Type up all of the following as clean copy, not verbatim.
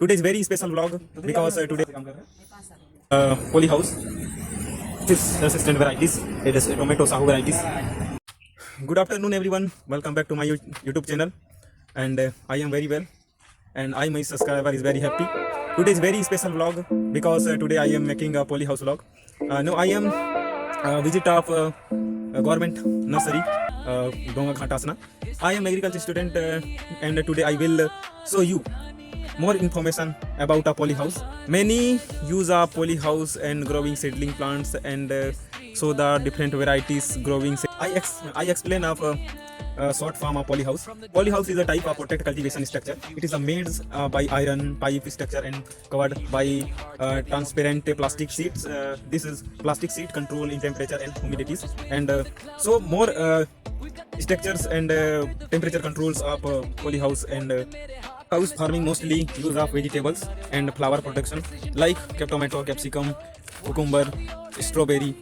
Today is very special vlog because today poly house. This is assistant varieties. It is tomato sahu varieties. Good afternoon, everyone. Welcome back to my YouTube channel, and I am very well, and my subscriber is very happy. Today is very special vlog because today I am making a poly house vlog. No, I am visit of government nursery, Donga Ghatasna. I am agriculture student, and today I will show you more information about a poly house. Many use a poly house and growing seedling plants, and so the different varieties growing. I explain of short form of poly house. Poly house is a type of protect cultivation structure. It is made by iron pipe structure and covered by transparent plastic sheets. This is plastic sheet control in temperature and humidities, and so more structures and temperature controls of poly house. And house farming mostly use of vegetables and flower production like tomato, capsicum, cucumber, strawberry,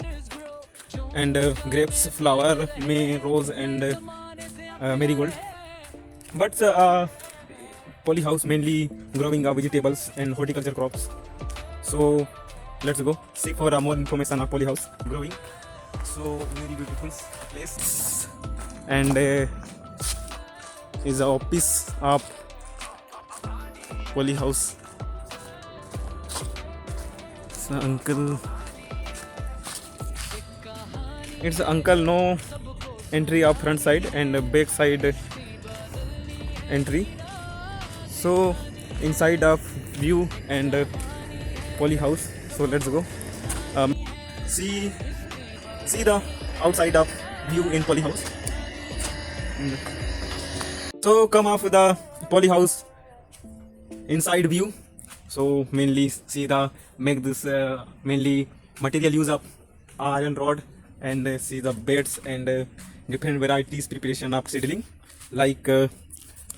and grapes, flower, may, rose, and marigold. But poly house mainly growing vegetables and horticulture crops. So let's go see for more information on poly house growing. So very beautiful place, and is the office of poly house. So uncle, it's uncle no entry of front side and back side entry. So inside of view and poly house. So let's go see the outside of view in poly house. So come off the poly house inside view. So mainly see the make this mainly material use of iron rod, and see the beds and different varieties preparation of seedling like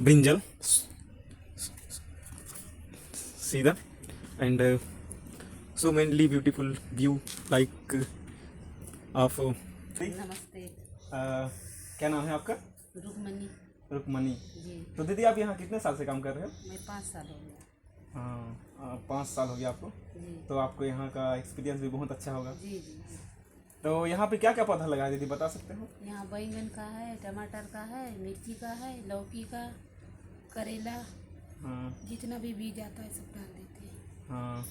brinjal. See that, and so mainly beautiful view like of नमस्ते। क्या नाम है आपका? रुकमनी रुकमनी। जी। तो दीदी आप यहाँ कितने साल से काम कर रहे हो? मैं 5 साल हो गया। हाँ 5 साल हो गया आपको। जी तो आपको यहाँ का एक्सपीरियंस भी बहुत अच्छा होगा। जी जी जी। तो यहाँ पे क्या क्या पौधा लगा है दीदी, बता सकते हो? यहाँ बैंगन का है, टमाटर का है, मिर्ची का है, लौकी का, करेला, हाँ जितना भी बीज आता है सब डाल देते हैं। हाँ।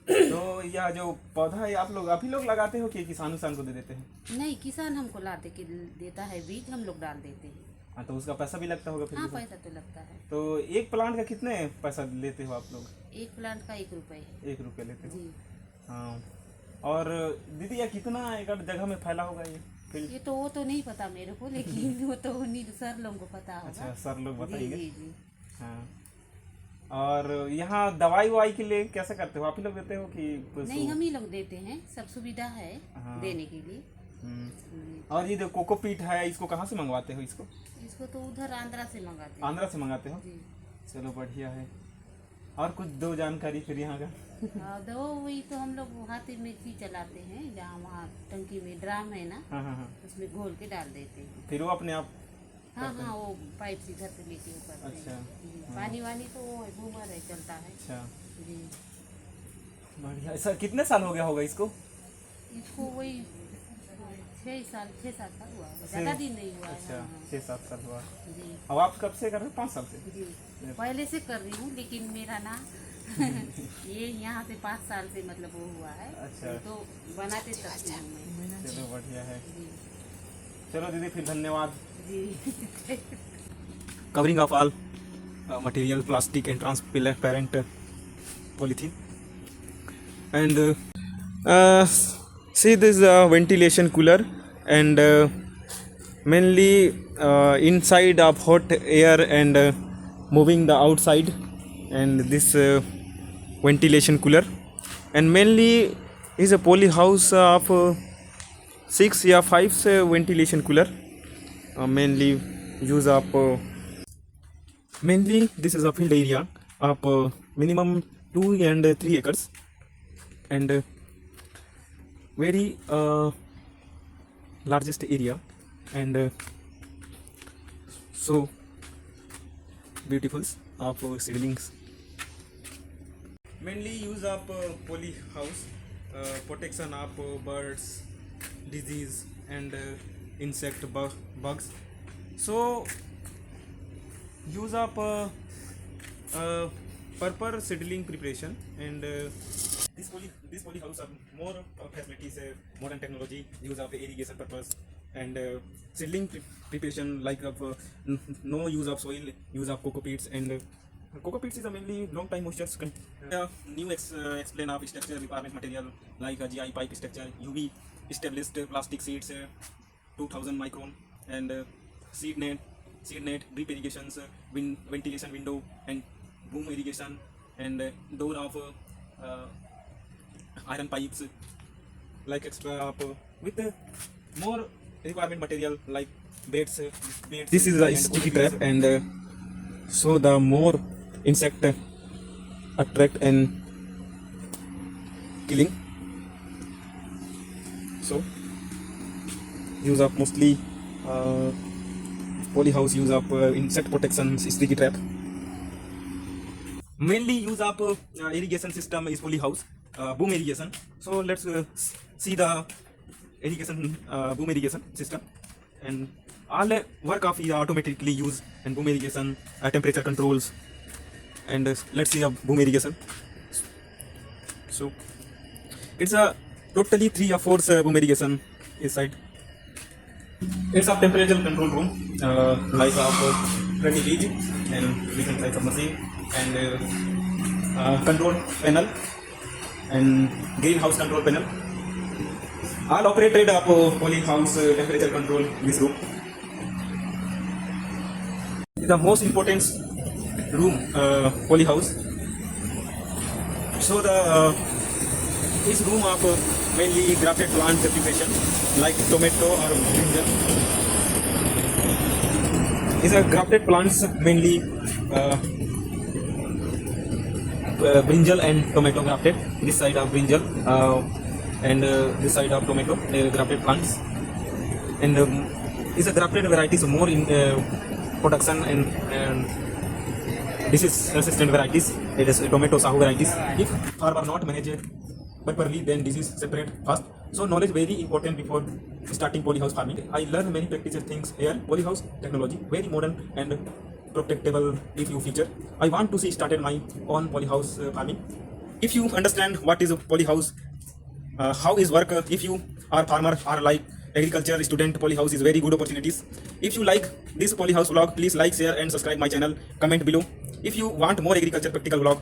तो यह जो पौधा है आप ही लोग लगाते हो कि किसान को दे देते हैं? नहीं, किसान हमको ला दे के देता है बीज, हम लोग डाल देते हैं। हाँ, तो उसका पैसा भी लगता होगा फिर? हाँ, भी पैसा तो लगता है। तो एक प्लांट का कितने पैसा लेते हो आप लोग? एक प्लांट का 1 रुपये। 1 रुपये लेते हो? जी। हाँ। और दीदी यह कितना एकड़ जगह में फैला होगा ये फील्ड? ये तो वो तो नहीं पता मेरे को, लेकिन वो तो नहीं सर लोगों को पता होगा। अच्छा, सर लोग जी बताएंगे। जी जी। हाँ। और यहाँ दवाई ववाई के लिए कैसे करते हो? आप ही लोग देते हो कि नहीं, हम ही लोग देते हैं, सब सुविधा है हाँ। देने के लिए। और ये जो कोकोपीट है इसको कहाँ से मंगवाते हो? इसको तो उधर आंध्रा से मंगाते हैं। आंध्रा से मंगाते हो? जी। चलो बढ़िया है। और कुछ दो जानकारी फिर यहाँ का। दो वही तो हम लोग हाथी में ही चलाते हैं, जहाँ वहाँ टंकी में ड्राम है ना, हाँ हाँ हाँ। उसमें घोल के डाल देते हैं। फिर वो अपने आप? हाँ हाँ, वो पाइप से घर से लेके ऊपर से। अच्छा। जी, पानी वानी तो वो बूमर है, चलता है। अच्छा जी। बढ़िया। सर कितने साल हो गया होगा इसको? इसको वही 6-7 साल हुआ है, ज़्यादा दिन नहीं हुआ है। अच्छा, हाँ, हाँ। 6-7 साल हुआ। जी अब आप कब से कर रहे हो? 5 साल से? जी, पहले से कर रही हूँ, लेकिन मेरा ना ये यहाँ से 5 साल से मतलब वो हुआ है। अच्छा। तो बनाते तब से हूँ मैं। चलो बढ़िया है। जी चलो दीदी फिर धन्यवाद। जी। Covering of all material, plastic and transparent polythene, and see this ventilation cooler, and mainly inside of hot air and moving the outside, and this ventilation cooler, and mainly is a poly house of 6 or 5 ventilation cooler, mainly use of mainly this is a field area of minimum 2 and 3 acres, and very largest area, and so beautiful of seedlings. mainly use of poly house, protection of birds, disease and insect bugs. So use of proper seedling preparation and this poly house have more facilities, modern technology, use of irrigation purpose and seedling preparation like of no use of soil, use of coco peats and coco peats is a mainly long time moisture. New explain of structure requirement material like GI pipe structure, UV established plastic seeds, 2000 micron and seed net, drip irrigations, ventilation window and boom irrigation and door of iron pipes like extra of with more requirement material like baits. This is a sticky trap and so the more insect attract and killing. So use of mostly poly house use of insect protection sticky trap. Mainly use of irrigation system is poly house, boom irrigation. So let's see the irrigation boom irrigation system and all work of automatically use and boom irrigation temperature controls and let's see a boom irrigation. So it's a totally 3 or 4 boom irrigation inside. It's a temperature control room like of 20 kg and different types of machine and control panel and greenhouse control panel. All operated up poly house temperature control in this room. The most important room poly house. So the this room of mainly grafted plant preparation like tomato or brinjal. These are grafted plants mainly brinjal and tomato grafted. This side of brinjal and this side of tomato grafted plants. And these are grafted varieties more in production and this is resistant varieties. It is tomato sahu varieties. If farmer not managed properly, then this is separate fast. So knowledge very important before starting poly house farming. I learned many practical things here. Poly house technology very modern and protectable if you future. I want to see started my own poly house farming. If you understand what is a poly house, how is work, if you are farmer or like agriculture student, poly house is very good opportunities. If you like this poly house vlog, please like, share and subscribe my channel. Comment below. If you want more agriculture practical vlog,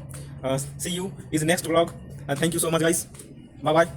see you is next vlog. Thank you so much guys. Bye bye.